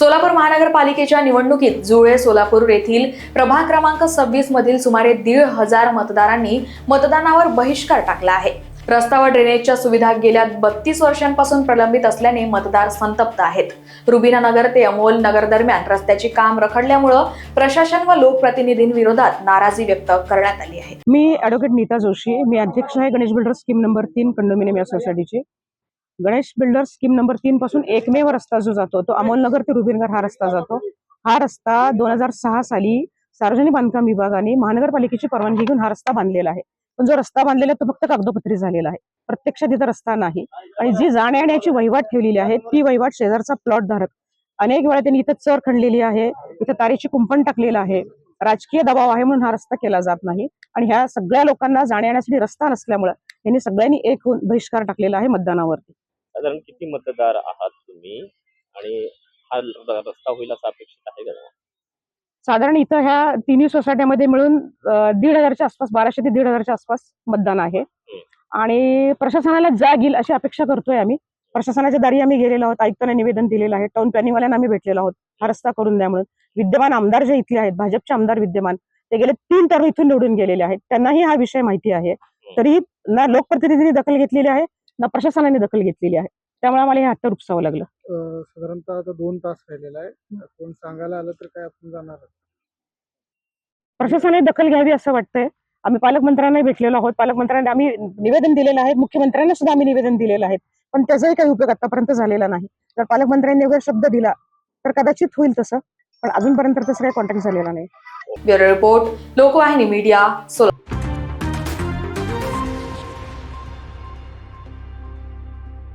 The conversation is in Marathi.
सोलापूर महानगरपालिकेच्या निवडणुकीत जुळे सोलापूर येथील प्रभाग क्रमांक 26 मधील सुमारे 1,500 मतदारांनी मतदानावर बहिष्कार टाकला आहे। रस्ता व ड्रेनेजच्या सुविधा गेल्या 32 वर्षांपासून प्रलंबित असल्याने मतदार संतप्त आहेत। रुबिना नगर ते अमोल नगर दरम्यान रस्त्याचे काम रखडल्यामुळे प्रशासन व लोकप्रतिनिधींविरोधात नाराजी व्यक्त करण्यात आली आहे। मी ॲडव्होकेट नीता जोशी, मी अध्यक्ष आहे Ganesh builders scheme number 3 condominium या सोसायटीचे। गणेश बिल्डर्स स्कीम नंबर 3 पासून एकमेव रस्ता जो जातो तो अमोल नगर ते रुबिनगर हा रस्ता जातो। हा रस्ता 2006 साली सार्वजनिक बांधकाम विभागाने महानगरपालिकेची परवानगी घेऊन हा रस्ता बांधलेला आहे। पण जो रस्ता बांधलेला तो फक्त कागदोपत्री झालेला आहे, प्रत्यक्षात इथं रस्ता नाही। आणि जी जाण्याची वहिवाट ठेवलेली आहे ती वहिवाट शेजारचा प्लॉट धारक अनेक वेळा त्यांनी इथं चर खणलेली आहे, इथं तारेची कुंपण टाकलेलं आहे। राजकीय दबाव आहे म्हणून हा रस्ता केला जात नाही आणि ह्या सगळ्या लोकांना जाण्यासाठी रस्ता नसल्यामुळे यांनी सगळ्यांनी एक होऊन बहिष्कार टाकलेला आहे मतदानावरती। साधारण किती मतदार आहात तुम्ही आणि हा रस्ता होईल असं अपेक्षित आहे का? साधारण इथं ह्या तिन्ही सोसायट्यामध्ये मिळून 1,500च्या आसपास, 1200 ते 1,500च्या आसपास मतदान आहे। आणि प्रशासनाला जागील अशी अपेक्षा करतोय आम्ही। प्रशासनाच्या दारी आम्ही गेलेलो आहोत, आयुक्तांना निवेदन दिलेलं आहे, टाउन प्लॅनिंगवाल्यांना आम्ही भेटलेलो आहोत हा रस्ता करून द्या म्हणून। विद्यमान आमदार जे इथले आहेत, भाजपचे आमदार विद्यमान, ते गेले 3 टर्म इथून निवडून गेलेले आहेत, त्यांनाही हा विषय माहिती आहे। तरीही ना लोकप्रतिनिधींनी दखल घेतलेली आहे ना प्रशासनाने दखल घेतलेली आहे, त्यामुळे आम्हाला हे हट्ट उपसावं लागलं। साधारणतः आता 2 तास राहिलेला आहे, कोण सांगायला आलं तर काय आपण जाणार? प्रशासनाने दखल घ्यावी असं वाटतंय। आम्ही पालकमंत्र्यांना भेटलेलो आहोत, पालकमंत्र्यांनी आम्ही निवेदन दिलेलं आहे, मुख्यमंत्र्यांना सुद्धा आम्ही निवेदन दिलेलं आहे, पण त्याचाही काही उपयोग आतापर्यंत झालेला नाही। जर पालकमंत्र्यांनी वगैरे शब्द दिला तर कदाचित होईल तसं, पण अजूनपर्यंत तसं काही कॉन्टॅक्ट झालेला नाही। Bureau report, Lokvahini media, Solapur.